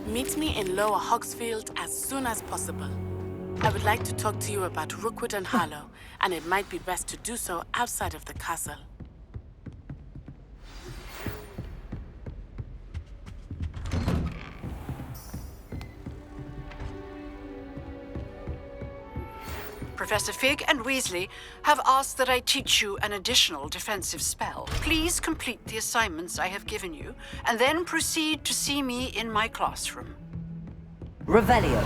Meet me in Lower Hogsfield as soon as possible. I would like to talk to you about Rookwood and Harlow, and it might be best to do so outside of the castle. Professor Fig and Weasley have asked that I teach you an additional defensive spell. Please complete the assignments I have given you, and then proceed to see me in my classroom. Revelio.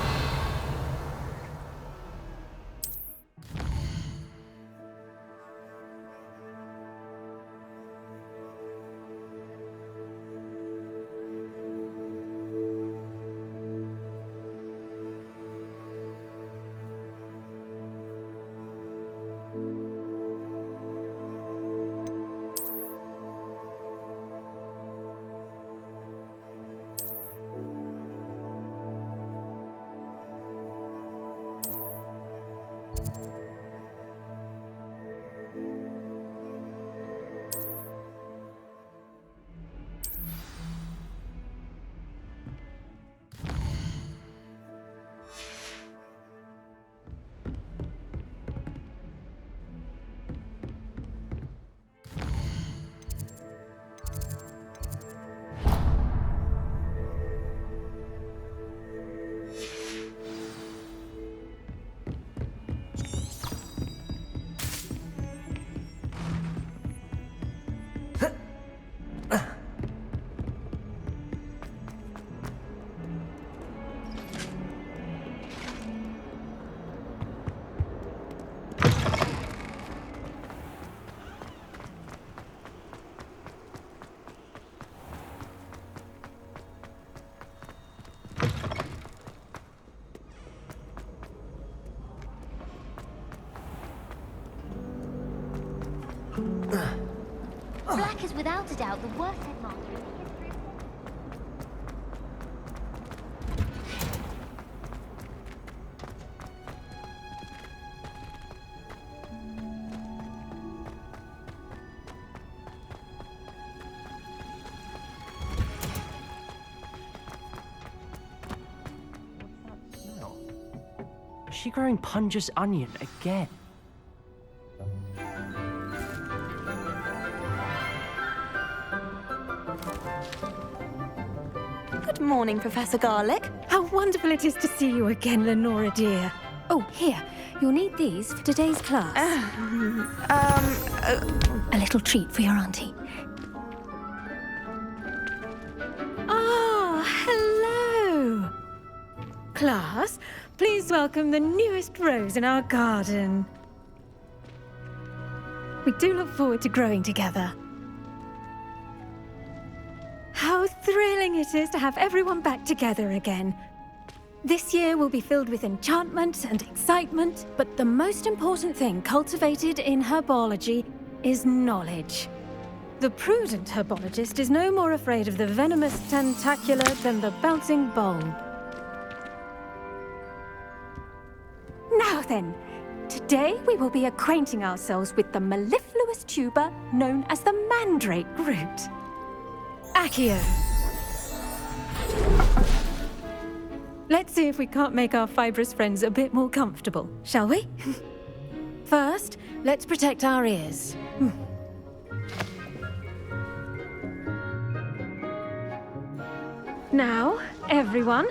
Black is without a doubt the worst headmaster in the history of... Is she growing Punja's onion again? Good morning, Professor Garlick. How wonderful it is to see you again, Lenora dear. Oh, here. You'll need these for today's class. A little treat for your auntie. Ah, hello. Class, please welcome the newest rose in our garden. We do look forward to growing together. How thrilling it is to have everyone back together again. This year will be filled with enchantment and excitement, but the most important thing cultivated in herbology is knowledge. The prudent herbologist is no more afraid of the venomous tentacula than the bouncing bulb. Now then, today we will be acquainting ourselves with the mellifluous tuber known as the mandrake root. Accio. Let's see if we can't make our fibrous friends a bit more comfortable, shall we? First, let's protect our ears. Now, everyone,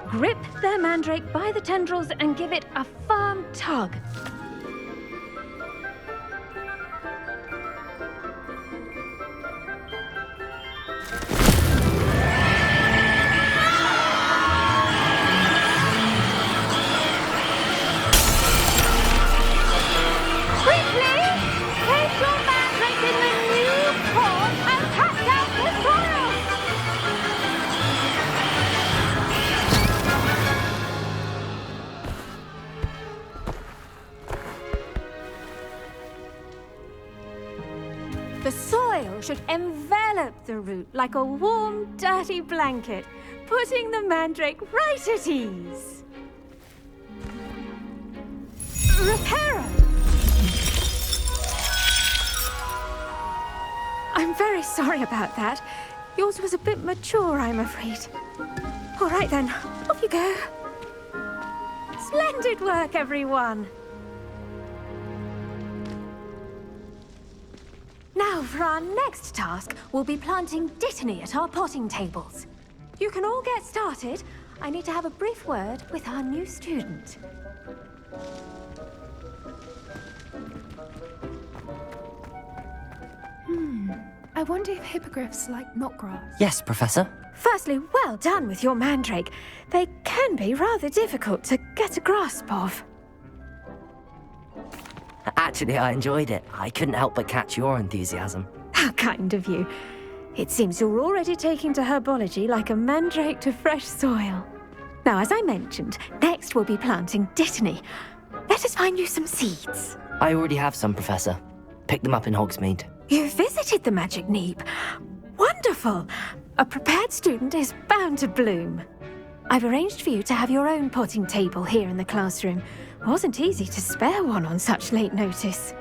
grip their mandrake by the tendrils and give it a firm tug. The soil should envelop the root like a warm, dirty blanket, putting the mandrake right at ease. Reparo! I'm very sorry about that. Yours was a bit mature, I'm afraid. All right then, off you go. Splendid work, everyone. Now, for our next task, we'll be planting Dittany at our potting tables. You can all get started. I need to have a brief word with our new student. I wonder if hippogriffs like knotgrass. Yes, Professor. Firstly, well done with your mandrake. They can be rather difficult to get a grasp of. Actually, I enjoyed it. I couldn't help but catch your enthusiasm. How kind of you. It seems you're already taking to herbology like a mandrake to fresh soil. Now, as I mentioned, next we'll be planting Dittany. Let us find you some seeds. I already have some, Professor. Picked them up in Hogsmeade. You visited the Magic Neep. Wonderful! A prepared student is bound to bloom. I've arranged for you to have your own potting table here in the classroom. Wasn't easy to spare one on such late notice.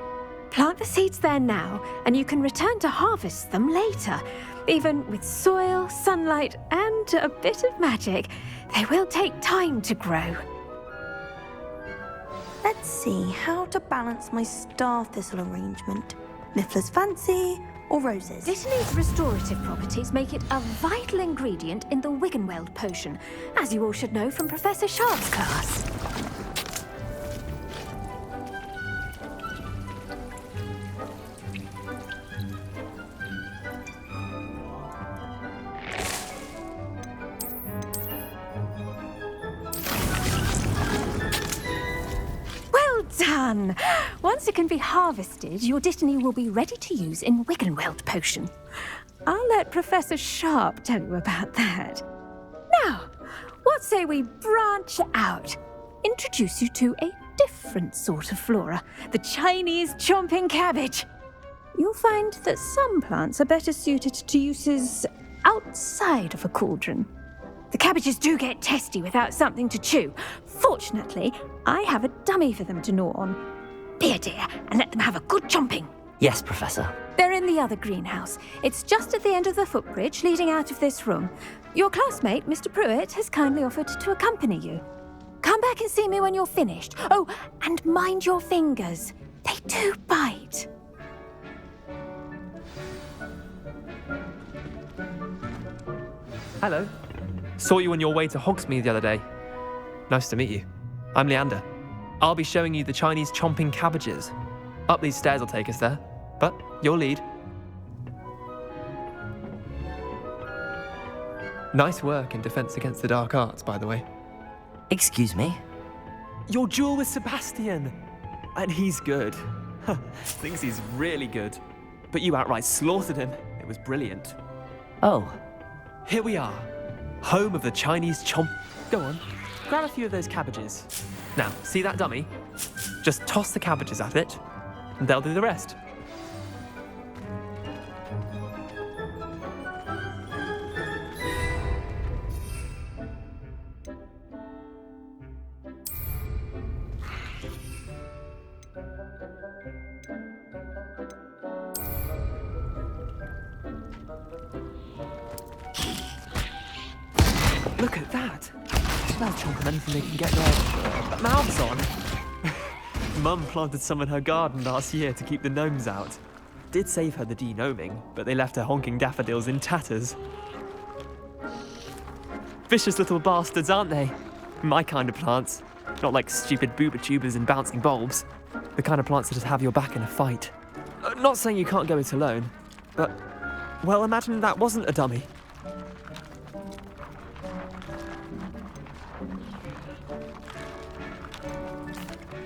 Plant the seeds there now, and you can return to harvest them later. Even with soil, sunlight, and a bit of magic, they will take time to grow. Let's see how to balance my star thistle arrangement. Miffler's Fancy or roses? Dittany's restorative properties make it a vital ingredient in the Wiggenweld potion, as you all should know from Professor Sharp's class. Done! Once it can be harvested, your Dittany will be ready to use in Wiggenweld potion. I'll let Professor Sharp tell you about that. Now, what say we branch out? Introduce you to a different sort of flora, the Chinese chomping cabbage. You'll find that some plants are better suited to uses outside of a cauldron. The cabbages do get testy without something to chew. Fortunately, I have a dummy for them to gnaw on. Be a dear and let them have a good chomping. Yes, Professor. They're in the other greenhouse. It's just at the end of the footbridge leading out of this room. Your classmate, Mr. Pruitt, has kindly offered to accompany you. Come back and see me when you're finished. Oh, and mind your fingers. They do bite. Hello. Saw you on your way to Hogsmeade the other day. Nice to meet you. I'm Leander. I'll be showing you the Chinese chomping cabbages. Up these stairs will take us there, but you'll lead. Nice work in Defense Against the Dark Arts, by the way. Excuse me? Your duel with Sebastian! And he's good. Thinks he's really good. But you outright slaughtered him. It was brilliant. Oh. Here we are. Home of the Chinese chomp. Go on, grab a few of those cabbages. Now, see that dummy? Just toss the cabbages at it, and they'll do the rest. Look at that! They'll chomp on anything they can get their mouths on. Mum planted some in her garden last year to keep the gnomes out. Did save her the de-gnoming, but they left her honking daffodils in tatters. Vicious little bastards, aren't they? My kind of plants. Not like stupid booba tubers and bouncing bulbs. The kind of plants that just have your back in a fight. Not saying you can't go it alone, but, well, imagine that wasn't a dummy.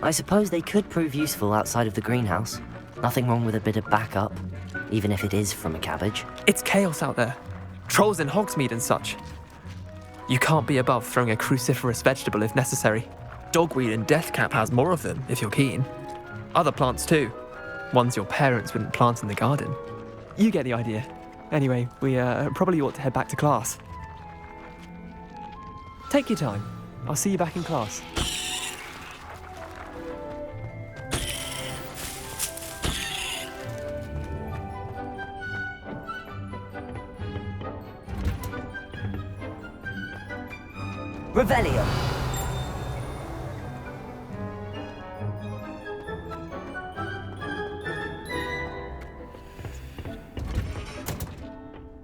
I suppose they could prove useful outside of the greenhouse. Nothing wrong with a bit of backup, even if it is from a cabbage. It's chaos out there. Trolls in Hogsmeade and such. You can't be above throwing a cruciferous vegetable if necessary. Dogweed and deathcap has more of them, if you're keen. Other plants too. Ones your parents wouldn't plant in the garden. You get the idea. Anyway, we probably ought to head back to class. Take your time. I'll see you back in class. Revelio.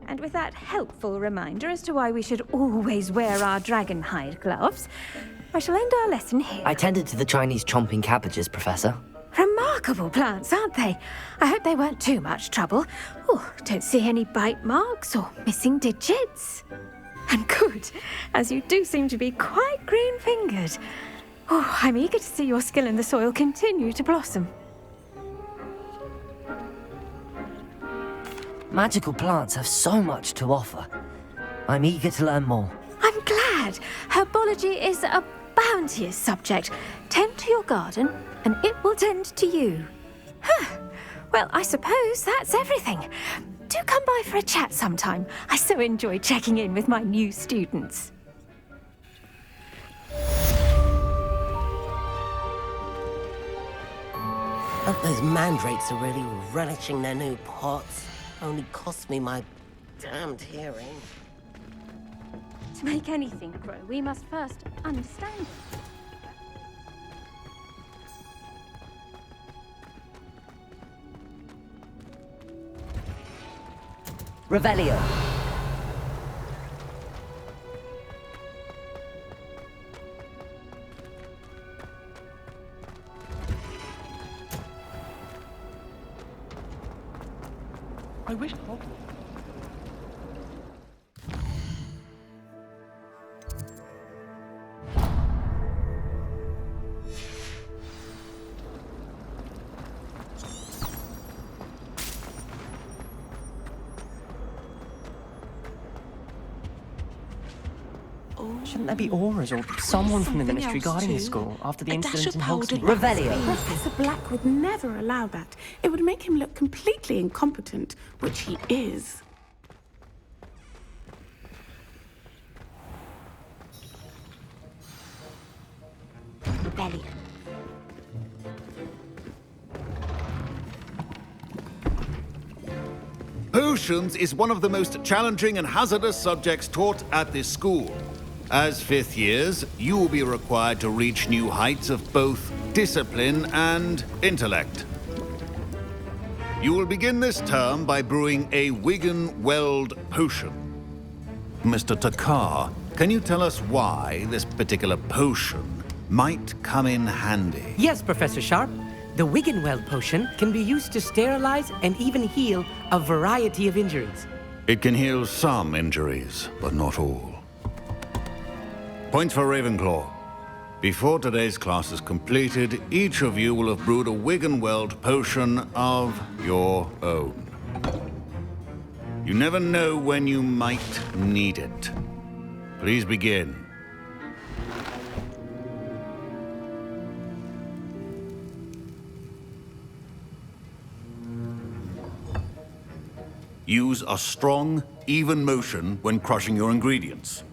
And with that helpful reminder as to why we should always wear our dragon hide gloves, I shall end our lesson here. I tended to the Chinese chomping cabbages, Professor. Remarkable plants, aren't they? I hope they weren't too much trouble. Oh, don't see any bite marks or missing digits. And good, as you do seem to be quite green-fingered. Oh, I'm eager to see your skill in the soil continue to blossom. Magical plants have so much to offer. I'm eager to learn more. I'm glad. Herbology is a bounteous subject. Tend to your garden, and it will tend to you. Huh. Well, I suppose that's everything. Do come by for a chat sometime. I so enjoy checking in with my new students. Hope those mandrakes are really relishing their new pots. Only cost me my damned hearing. To make anything grow, we must first understand it. Revelio. I wish Shouldn't there be auras or someone from the Ministry guarding the school after the incident in Hogsmeade? Revelio. Professor Black would never allow that. It would make him look completely incompetent, which he is. Rebellion. Potions is one of the most challenging and hazardous subjects taught at this school. As fifth years, you will be required to reach new heights of both discipline and intellect. You will begin this term by brewing a Wigan-Weld potion. Mr. Takar, can you tell us why this particular potion might come in handy? Yes, Professor Sharp. The Wigan-Weld potion can be used to sterilize and even heal a variety of injuries. It can heal some injuries, but not all. Points for Ravenclaw. Before today's class is completed, each of you will have brewed a Wigan-Weld potion of your own. You never know when you might need it. Please begin. Use a strong, even motion when crushing your ingredients.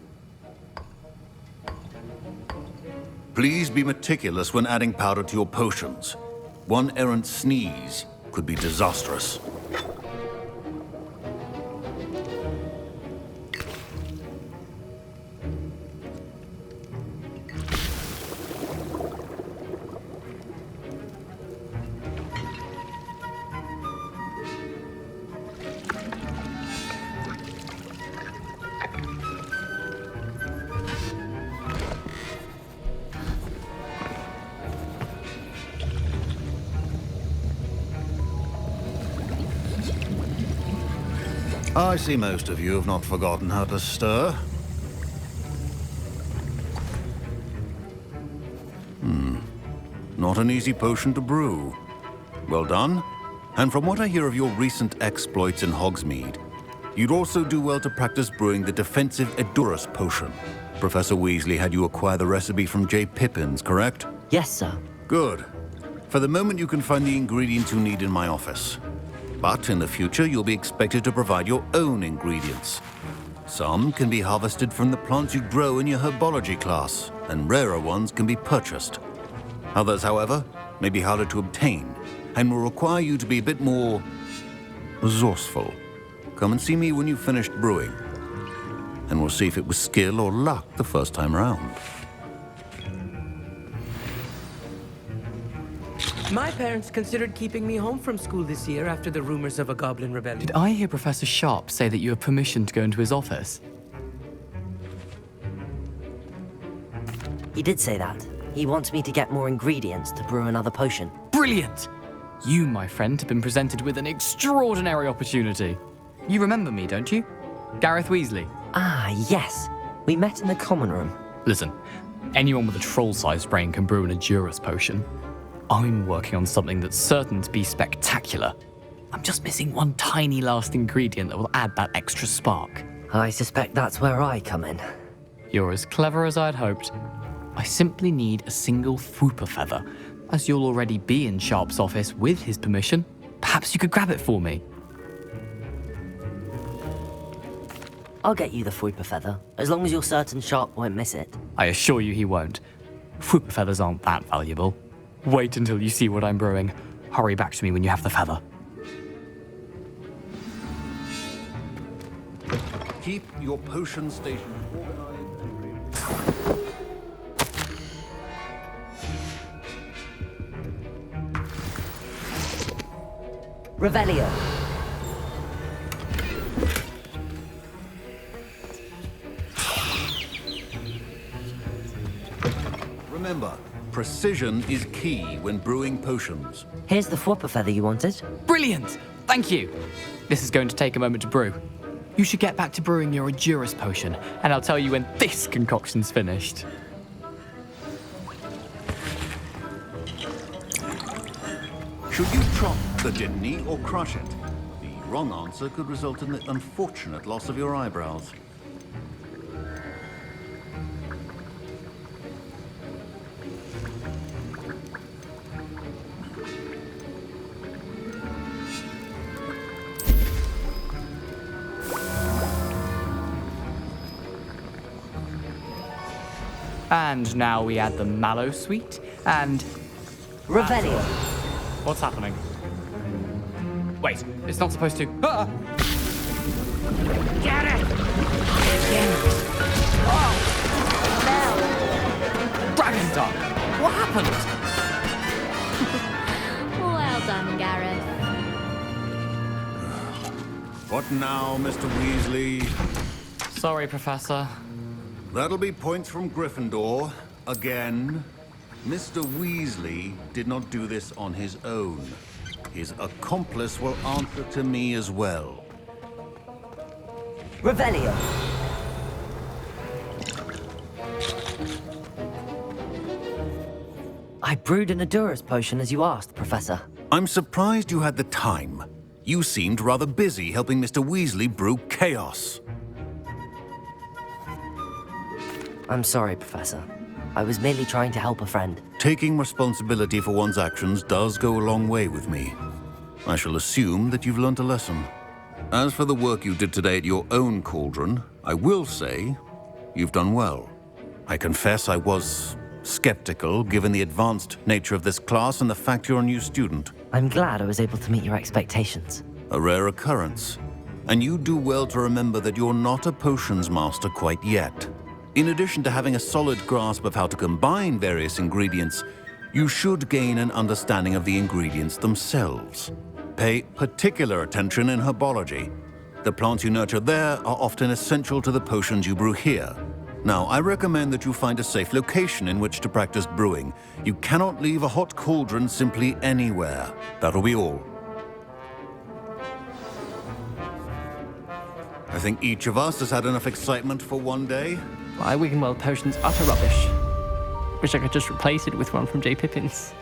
Please be meticulous when adding powder to your potions. One errant sneeze could be disastrous. I see most of you have not forgotten how to stir. Not an easy potion to brew. Well done. And from what I hear of your recent exploits in Hogsmeade, you'd also do well to practice brewing the defensive Edurus potion. Professor Weasley had you acquire the recipe from J. Pippins, correct? Yes, sir. Good. For the moment, you can find the ingredients you need in my office. But in the future, you'll be expected to provide your own ingredients. Some can be harvested from the plants you grow in your herbology class, and rarer ones can be purchased. Others, however, may be harder to obtain, and will require you to be a bit more resourceful. Come and see me when you've finished brewing. and we'll see if it was skill or luck the first time round. My parents considered keeping me home from school this year after the rumors of a goblin rebellion. Did I hear Professor Sharp say that you have permission to go into his office? He did say that. He wants me to get more ingredients to brew another potion. Brilliant! You, my friend, have been presented with an extraordinary opportunity. You remember me, don't you? Gareth Weasley. Ah, yes. We met in the common room. Listen, anyone with a troll-sized brain can brew an Edurus potion. I'm working on something that's certain to be spectacular. I'm just missing one tiny last ingredient that will add that extra spark. I suspect that's where I come in. You're as clever as I'd hoped. I simply need a single Fwooper feather. As you'll already be in Sharp's office with his permission, perhaps you could grab it for me. I'll get you the Fwooper feather, as long as you're certain Sharp won't miss it. I assure you he won't. Fwooper feathers aren't that valuable. Wait until you see what I'm brewing. Hurry back to me when you have the feather. Keep your potion station organized. Revelio. Remember, precision is key when brewing potions. Here's the Fwooper feather you wanted. Brilliant! Thank you! This is going to take a moment to brew. You should get back to brewing your Edurus potion, and I'll tell you when this concoction's finished. Should you chop the didn't or crush it? The wrong answer could result in the unfortunate loss of your eyebrows. And now we add the mallow sweet and... Revelio. What's happening? Wait, it's not supposed to... Ah! Get it! Dragon Dog! What happened? Well done, Gareth. What now, Mr. Weasley? Sorry, Professor. That'll be points from Gryffindor. Again. Mr. Weasley did not do this on his own. His accomplice will answer to me as well. Revelio. I brewed an Edurus potion as you asked, Professor. I'm surprised you had the time. You seemed rather busy helping Mr. Weasley brew chaos. I'm sorry, Professor. I was merely trying to help a friend. Taking responsibility for one's actions does go a long way with me. I shall assume that you've learnt a lesson. As for the work you did today at your own cauldron, I will say you've done well. I confess I was skeptical, given the advanced nature of this class and the fact you're a new student. I'm glad I was able to meet your expectations. A rare occurrence. And you do well to remember that you're not a potions master quite yet. In addition to having a solid grasp of how to combine various ingredients, you should gain an understanding of the ingredients themselves. Pay particular attention in herbology. The plants you nurture there are often essential to the potions you brew here. Now, I recommend that you find a safe location in which to practice brewing. You cannot leave a hot cauldron simply anywhere. That'll be all. I think each of us has had enough excitement for one day. My Wiggenweld potion's utter rubbish. Wish I could just replace it with one from J. Pippin's.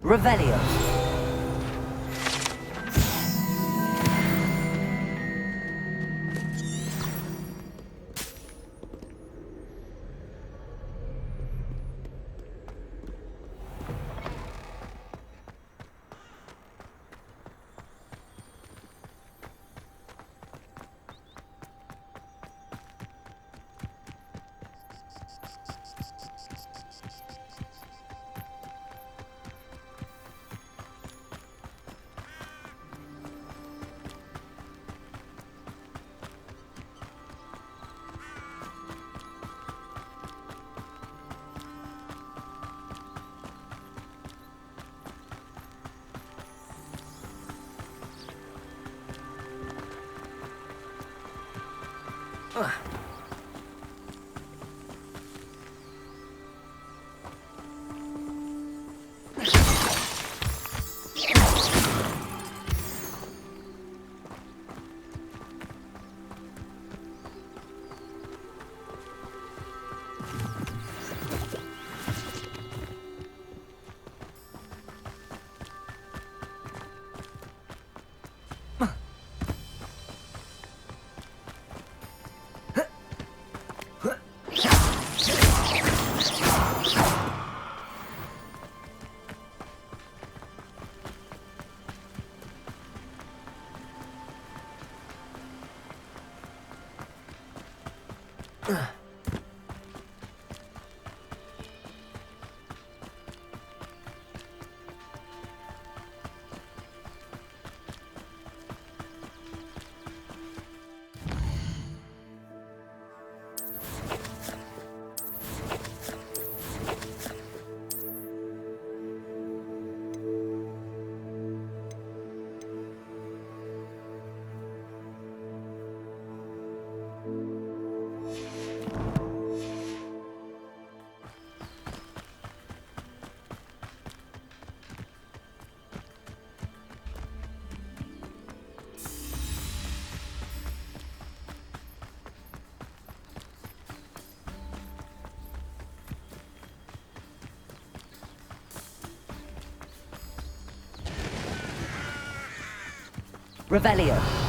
Revelio. Revelio.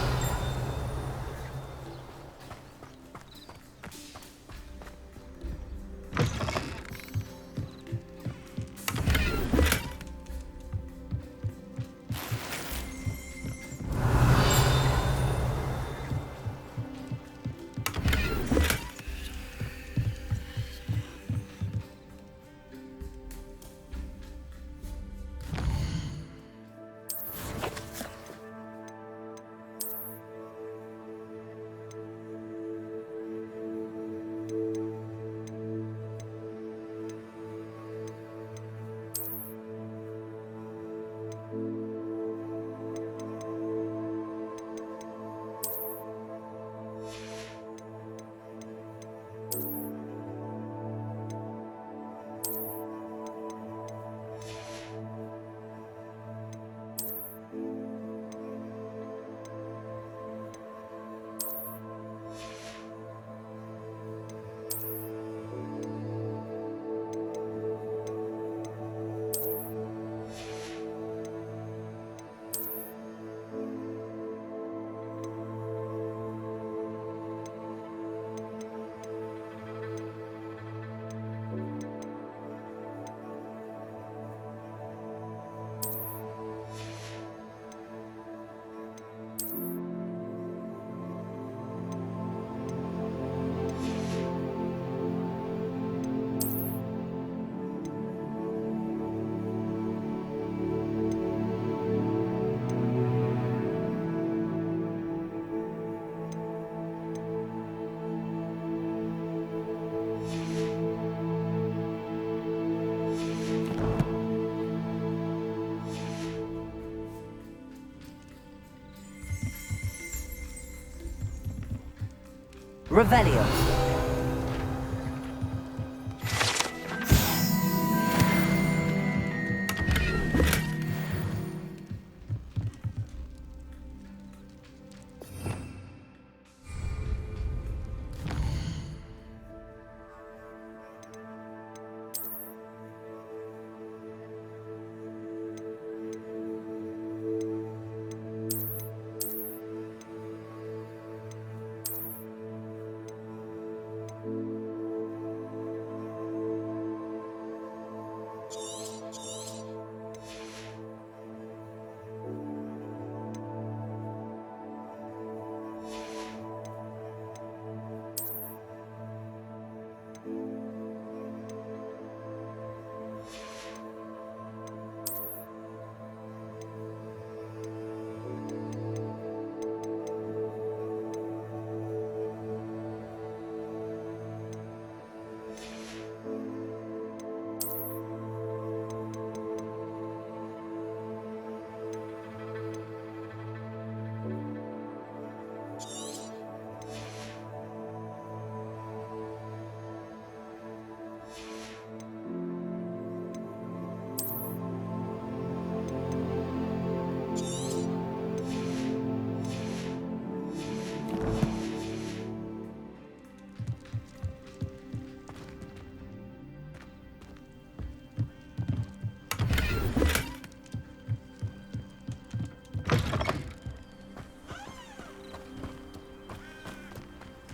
Revelio.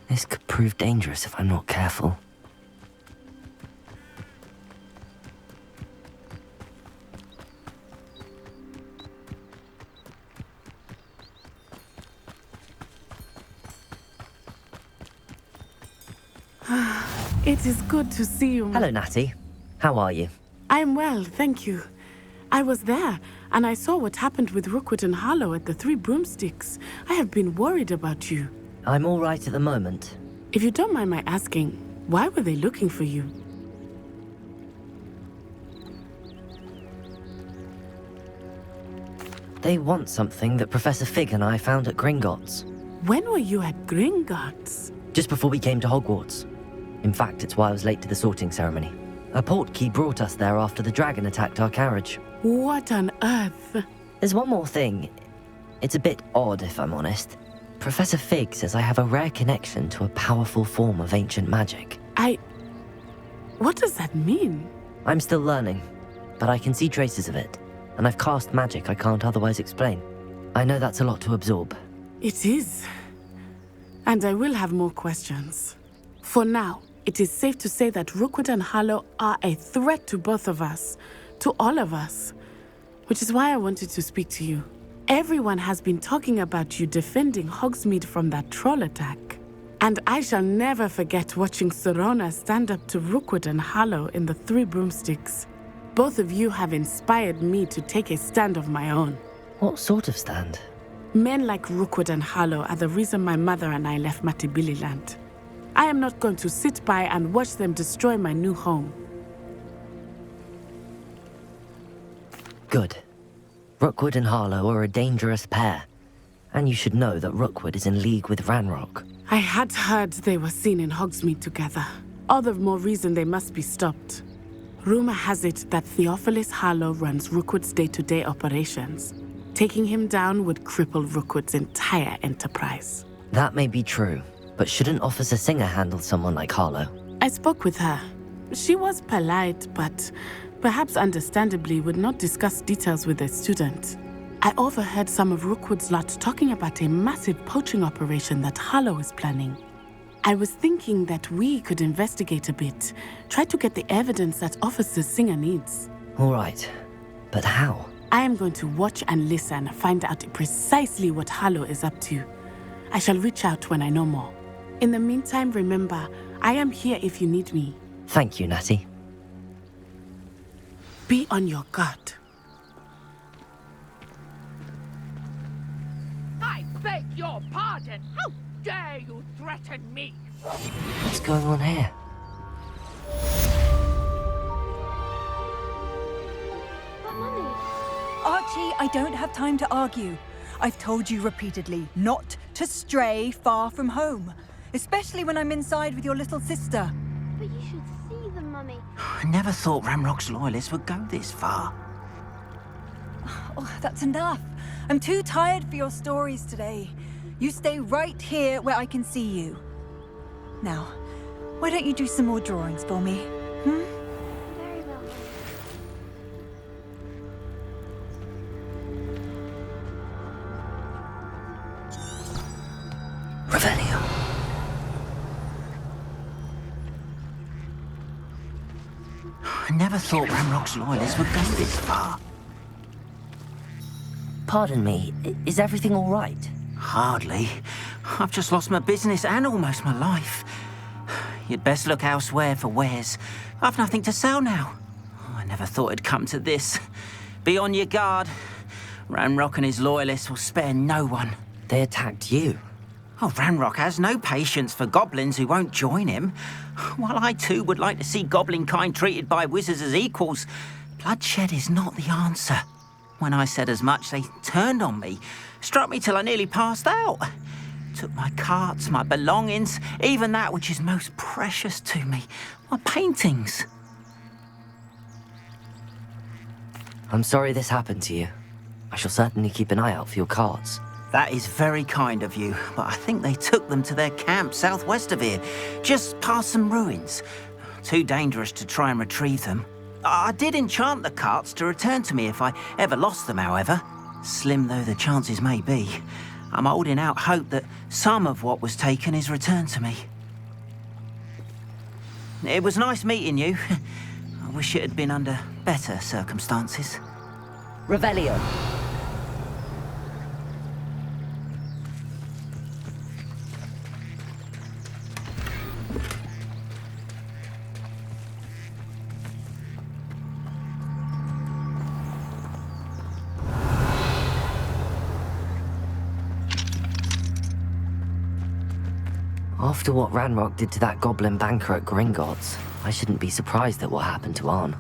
This could prove dangerous if I'm not careful. It is good to see you. Hello, Natty. How are you? I'm well, thank you. I was there, and I saw what happened with Rookwood and Harlow at the Three Broomsticks. I have been worried about you. I'm all right at the moment. If you don't mind my asking, why were they looking for you? They want something that Professor Fig and I found at Gringotts. When were you at Gringotts? Just before we came to Hogwarts. In fact, it's why I was late to the sorting ceremony. A portkey brought us there after the dragon attacked our carriage. What on earth? There's one more thing. It's a bit odd, if I'm honest. Professor Fig says I have a rare connection to a powerful form of ancient magic. What does that mean? I'm still learning, but I can see traces of it, and I've cast magic I can't otherwise explain. I know that's a lot to absorb. It is. And I will have more questions. For now, it is safe to say that Rookwood and Harlow are a threat to both of us, to all of us, which is why I wanted to speak to you. Everyone has been talking about you defending Hogsmeade from that troll attack. And I shall never forget watching Serona stand up to Rookwood and Harlow in the Three Broomsticks. Both of you have inspired me to take a stand of my own. What sort of stand? Men like Rookwood and Harlow are the reason my mother and I left Matabeleland. I am not going to sit by and watch them destroy my new home. Good. Rookwood and Harlow are a dangerous pair. And you should know that Rookwood is in league with Ranrock. I had heard they were seen in Hogsmeade together. All the more reason they must be stopped. Rumor has it that Theophilus Harlow runs Rookwood's day-to-day operations. Taking him down would cripple Rookwood's entire enterprise. That may be true, but shouldn't Officer Singer handle someone like Harlow? I spoke with her. She was polite, but perhaps understandably would not discuss details with a student. I overheard some of Rookwood's lot talking about a massive poaching operation that Harlow is planning. I was thinking that we could investigate a bit, try to get the evidence that Officer Singer needs. All right, but how? I am going to watch and listen, find out precisely what Harlow is up to. I shall reach out when I know more. In the meantime, remember, I am here if you need me. Thank you, Natty. Be on your guard. I beg your pardon! How dare you threaten me? What's going on here? Archie, I don't have time to argue. I've told you repeatedly not to stray far from home. especially when I'm inside with your little sister. But you should see them, Mummy. I never thought Ramrock's loyalists would go this far. Oh, that's enough. I'm too tired for your stories today. You stay right here where I can see you. Now, why don't you do some more drawings for me? Very well. Revelio. I never thought Ramrock's loyalists would go this far. Pardon me, is everything all right? Hardly. I've just lost my business and almost my life. You'd best look elsewhere for wares. I've nothing to sell now. I never thought it'd come to this. Be on your guard. Ranrock and his loyalists will spare no one. They attacked you? Oh, Ranrock has no patience for goblins who won't join him. While I too would like to see goblin kind treated by wizards as equals, bloodshed is not the answer. When I said as much, they turned on me, struck me till I nearly passed out. Took my carts, my belongings, even that which is most precious to me, my paintings. I'm sorry this happened to you. I shall certainly keep an eye out for your carts. That is very kind of you, but I think they took them to their camp southwest of here, just past some ruins. Too dangerous to try and retrieve them. I did enchant the carts to return to me if I ever lost them, however. Slim though the chances may be, I'm holding out hope that some of what was taken is returned to me. It was nice meeting you. I wish it had been under better circumstances. Revelio. After what Ranrock did to that goblin banker at Gringotts, I shouldn't be surprised at what happened to Arn.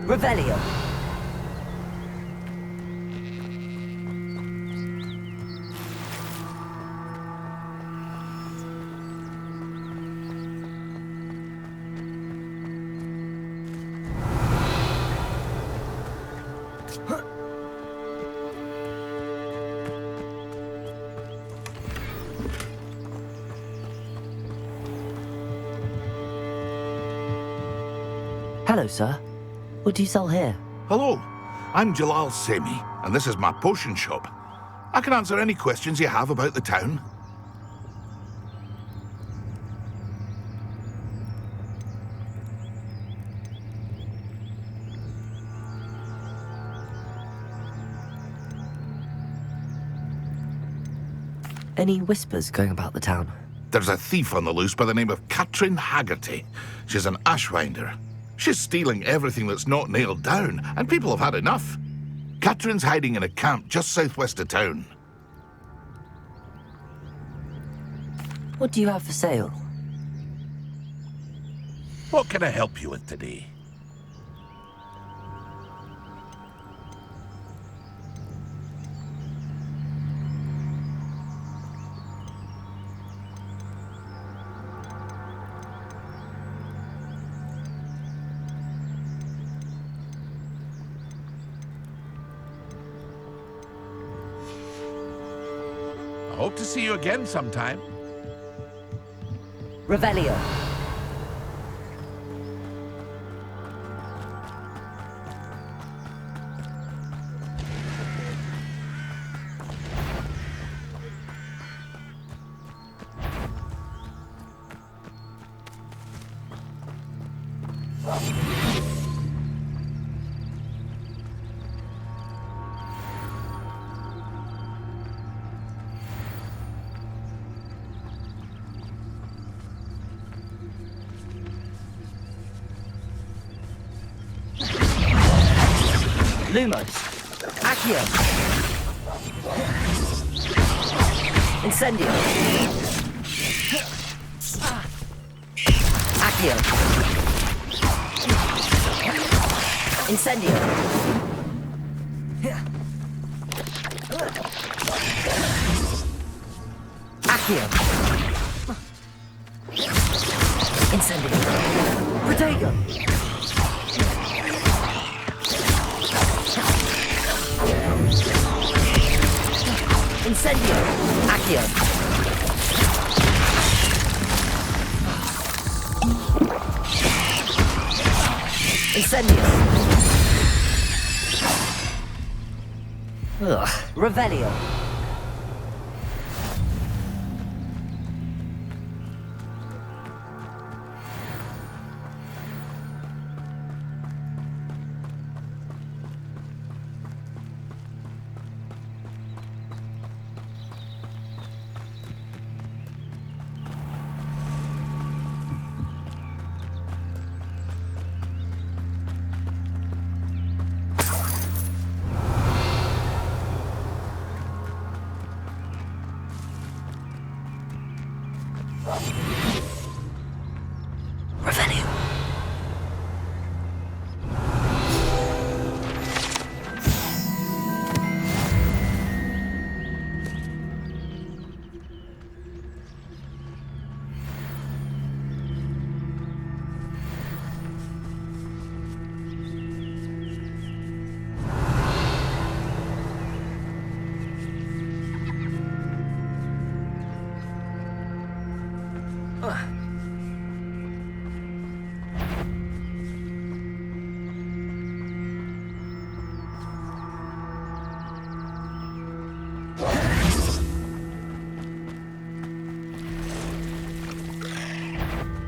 Revelio. Hello, sir. What do you sell here? Hello, I'm Jalal Semi, and this is my potion shop. I can answer any questions you have about the town. Any whispers going about the town? There's a thief on the loose by the name of Katrin Haggerty. She's an ashwinder. She's stealing everything that's not nailed down, and people have had enough. Katrin's hiding in a camp just southwest of town. What do you have for sale? What can I help you with today? I hope to see you again sometime. Revelio. Lumos. Accio. Incendio. Accio. Incendio. Accio. Incendio. Protego. Incendio. Accio. Incendio. Ugh. Revelio. Revelio.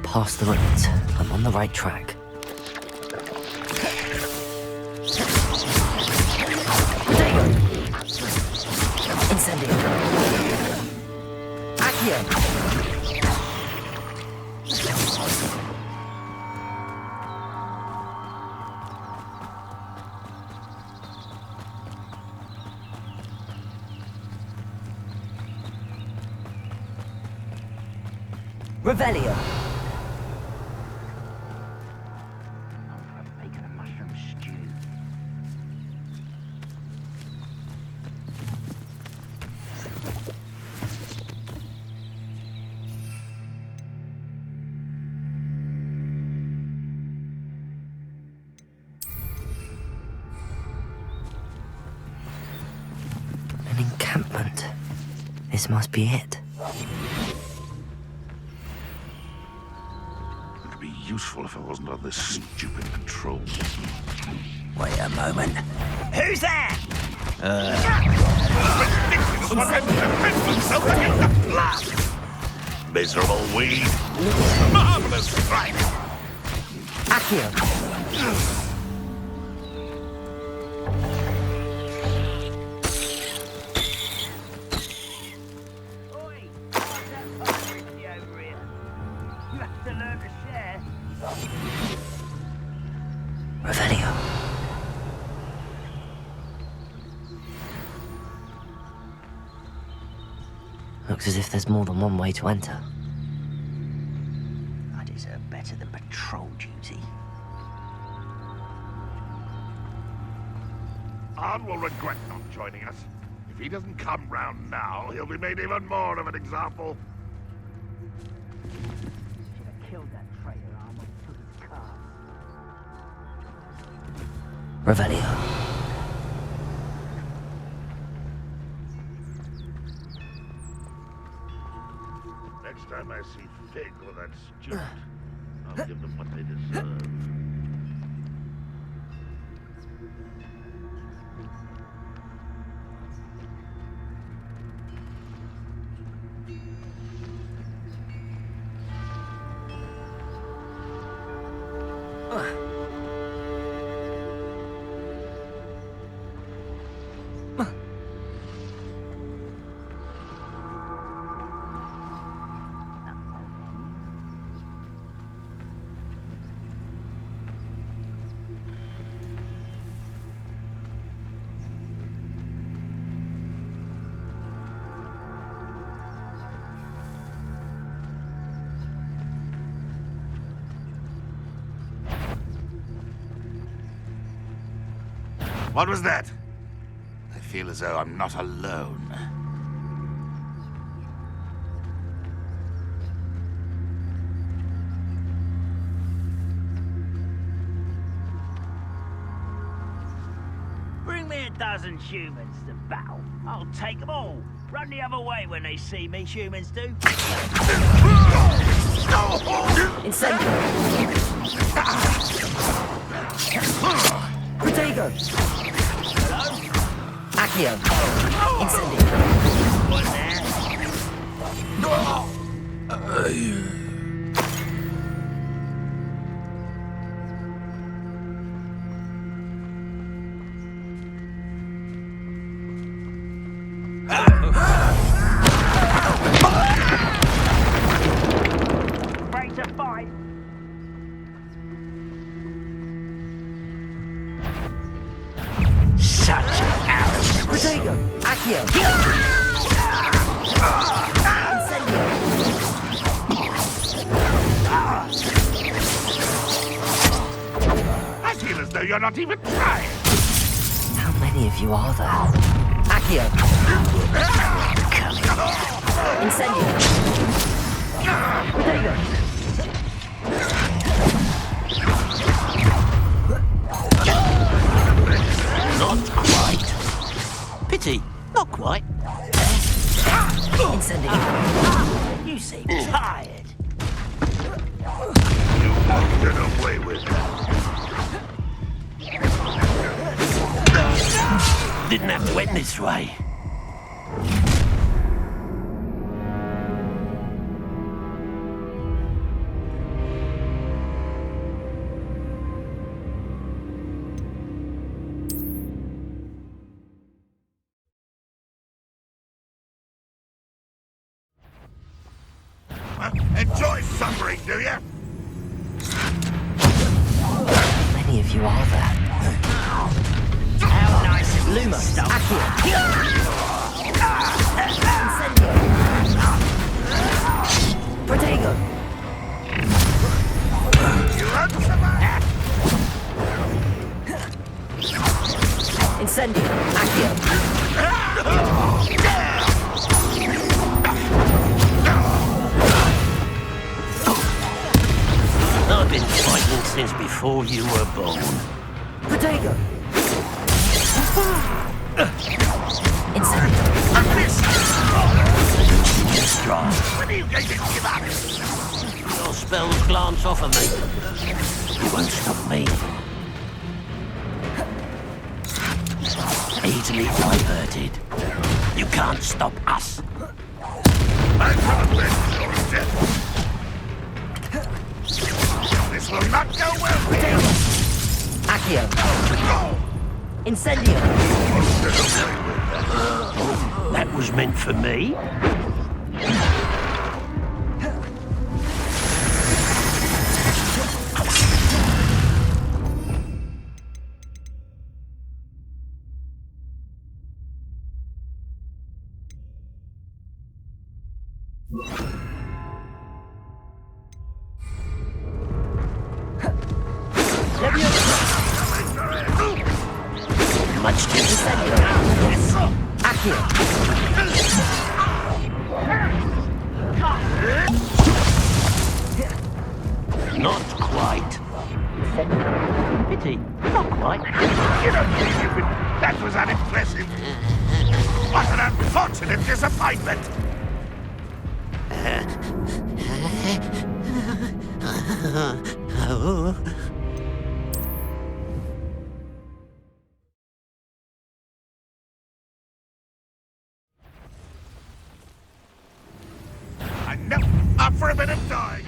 Past the ruins. I'm on the right track. Protego! Incendio! Accio! Revelio! An encampment. This must be it. It'd be useful if I wasn't on this stupid patrol. Wait a moment. Who's there? Miserable weed. Marvelous strike. Accio! Revelio. Looks as if there's more than one way to enter. I deserve better than patrol duty. Arn will regret not joining us. If he doesn't come round now, he'll be made even more of an example. Should have killed that traitor, Arn, when he took his car. Revelio. Next time I see Fig or that Stuart, I'll give them what they deserve. What was that? I feel as though I'm not alone. Bring me a dozen humans to battle. I'll take them all. Run the other way when they see me, humans do. Incendio! Protego! Hello? Accio! Incendio! One there. Ready to fight? Such arrogance. Protego! Accio! I feel as though you're not even trying. How many of you are there? Accio! Incendio! Protego! Not quite. Pity, not quite. Incendio! You seem tired. You won't get away with it. Didn't have to end this way. Enjoy suffering, do you? How many of you are there? How nice is Luma! stuff? Accio! Incendio! Protego! You answer back! Incendio! Accio! I've been fighting since before you were born. Protego! Incendio! Strong. When are you going to give up? Your spells glance off of me. You won't stop me. Easily diverted. You can't stop us. I haven't left your death. This will not go well for you. Accio! Incendio! That was meant for me. Much too Incendio! Accio! Not quite. Pity. Not quite. You don't think you could... That was unimpressive. What an unfortunate disappointment. I'm not up for a bit of dying.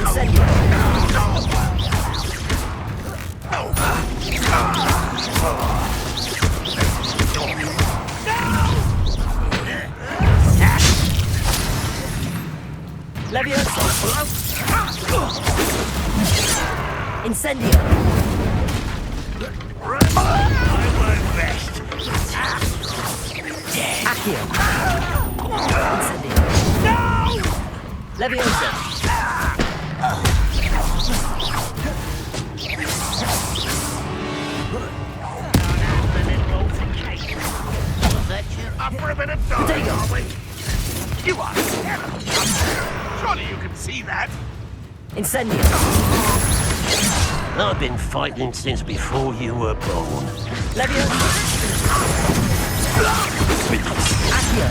Incendio! Leviosa! Incendio! I won't rest Accio. Incendio. No! Leviosa. Up for a bit of dog, are we? You are terrible. Surely you can see that. Incendio. I've been fighting since before you were born. Leviosa. Accio.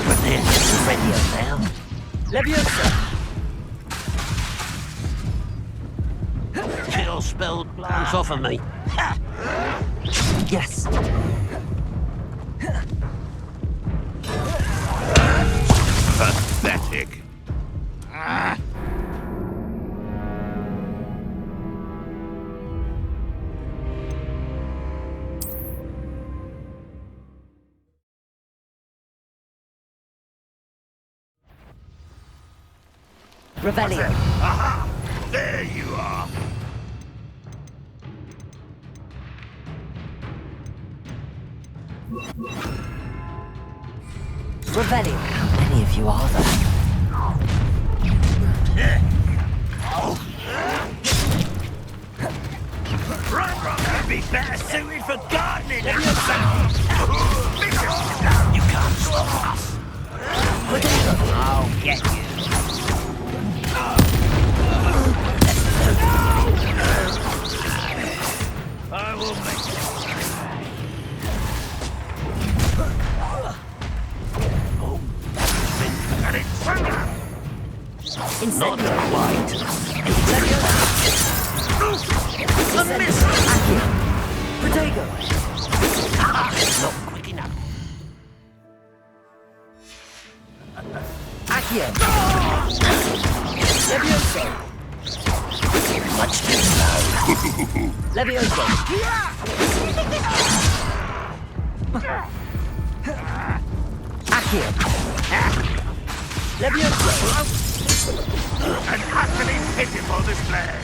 But then, Incendio now. Leviosa. Kill spelled bounce off of me. Yes. Pathetic. Revelio. Aha! There you are. Revelio. How many of you are there? I'd be better suited for gardening. You can't stop us. I'll get you. I will make it. And it's Not quite. A miss! Accio. Protego. Not quick enough. Accio. Levioso. Much too slow. Levioso. Accio. Levioso. an utterly pitiful display.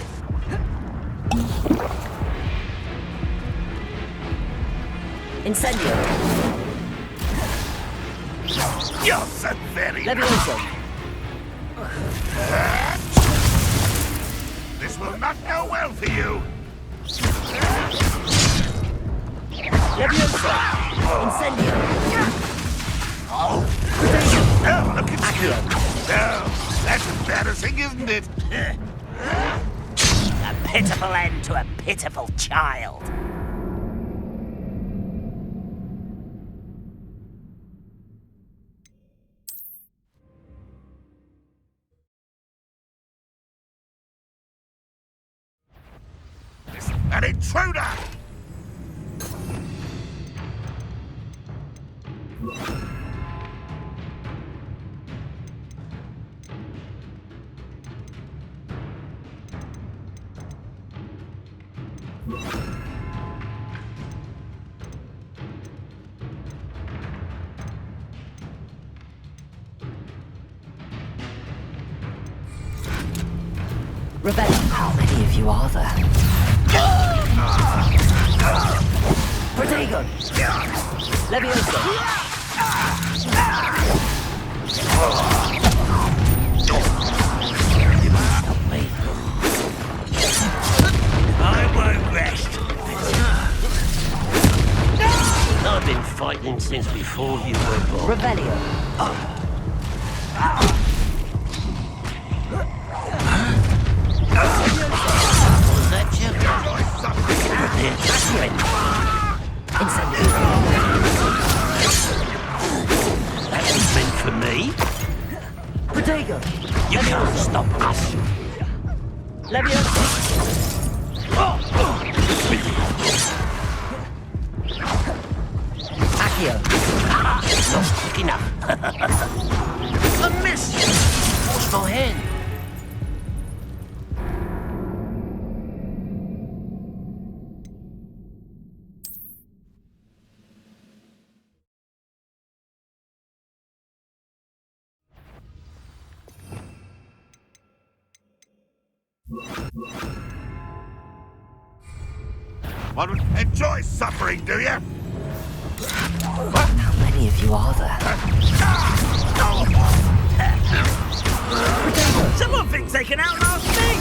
Incendio. You're so very Levioso. This will not go well for you. Levioso. Incendio. Oh, look at you. Oh, that's embarrassing, isn't it? A pitiful end to a pitiful child. An intruder! Rebecca, how many of you are there? Protego! Levioso! You must stop me. I won't rest. I've been fighting since before you were born. Revelio! Was that you? Incendio! That was meant for me. Protego! You can't stop us. Levioso! Accio! Not quick enough. A miss! What's my hand? Enjoy suffering, do you? How many of you are there? Someone thinks they can outlast me!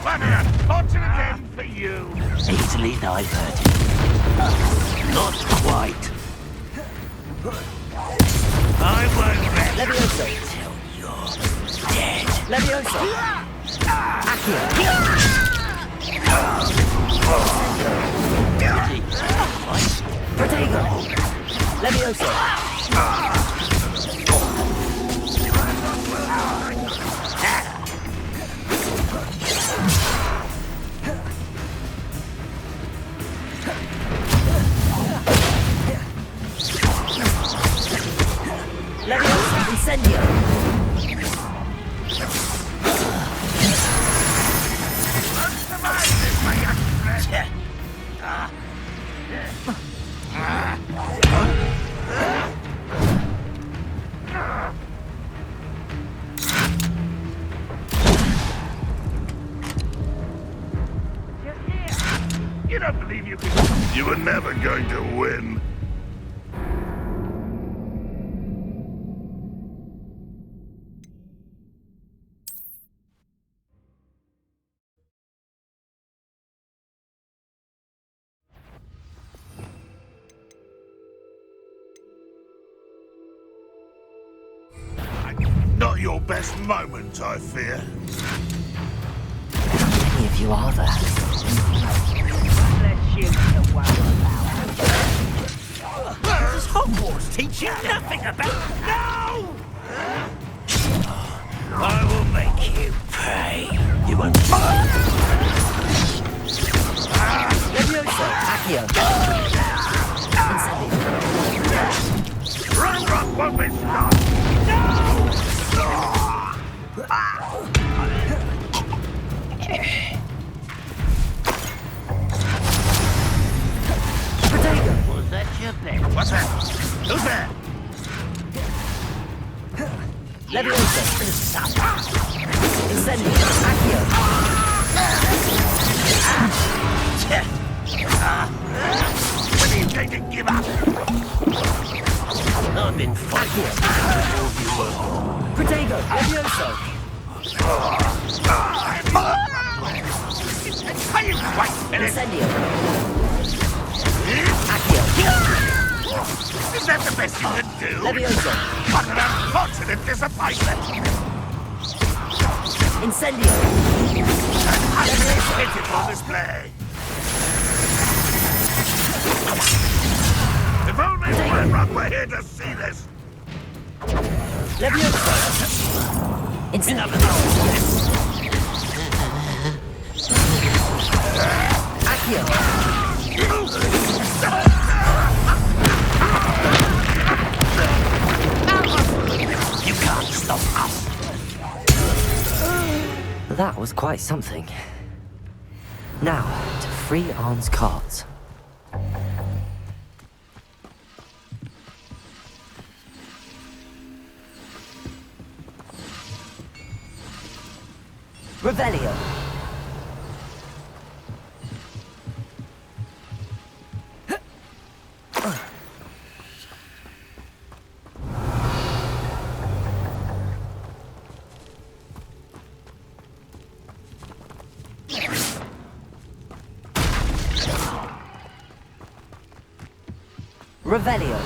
What an unfortunate end for you. Easily diverted. Not quite. I won't rest Levioso. until you're dead. Levioso. Protego. Levioso. Levioso. Incendio. You don't believe you can... You were never going to win. Not your best moment, I fear. How many of you are there? Unless you know what does Hogwarts teach you nothing about? No! I will make you pay. You won't. Levioso. Accio. Incendio. Run won't be stopped! Protego. Was that your bet? What's that? Who's there? Levioso. Incendio. Accio. When are you going to give up? I've been fighting before you were born. Protego. Levioso. Incendio. Accio. Is that the best you can do? Levioso. What an unfortunate disappointment! Incendio. Pitiful display! If only Grimrock were here to see this! Levioso. Incendio. Accio. You can't stop us. That was quite something. Now, to free Arn's cards. Revelio. Revelio.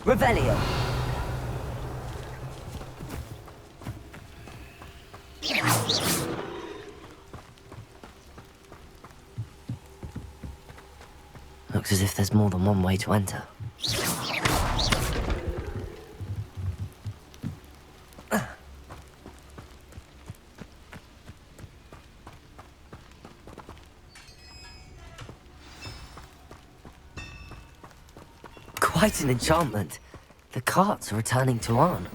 Revelio. Looks as if there's more than one way to enter. Quite an enchantment. The carts are returning to Arn.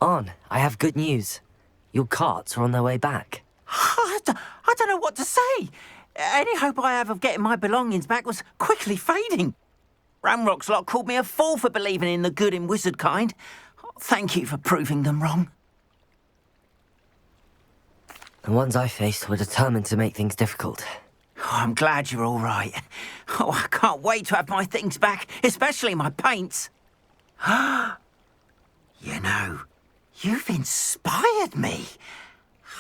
Arn, I have good news. Your carts are on their way back. I don't know what to say. Any hope I have of getting my belongings back was quickly fading. Ramrock's lot called me a fool for believing in the good in wizard kind. Thank you for proving them wrong. The ones I faced were determined to make things difficult. Oh, I'm glad you're all right. Oh, I can't wait to have my things back, especially my paints. You know, you've inspired me.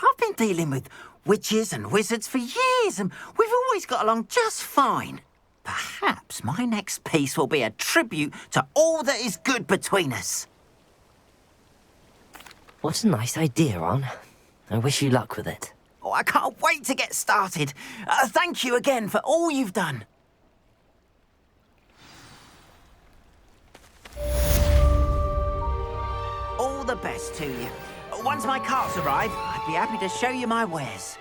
I've been dealing with witches and wizards for years, and we've always got along just fine. Perhaps my next piece will be a tribute to all that is good between us. What a nice idea, Arn. I wish you luck with it. Oh, I can't wait to get started. Thank you again for all you've done. All the best to you. Once my carts arrive, I'd be happy to show you my wares.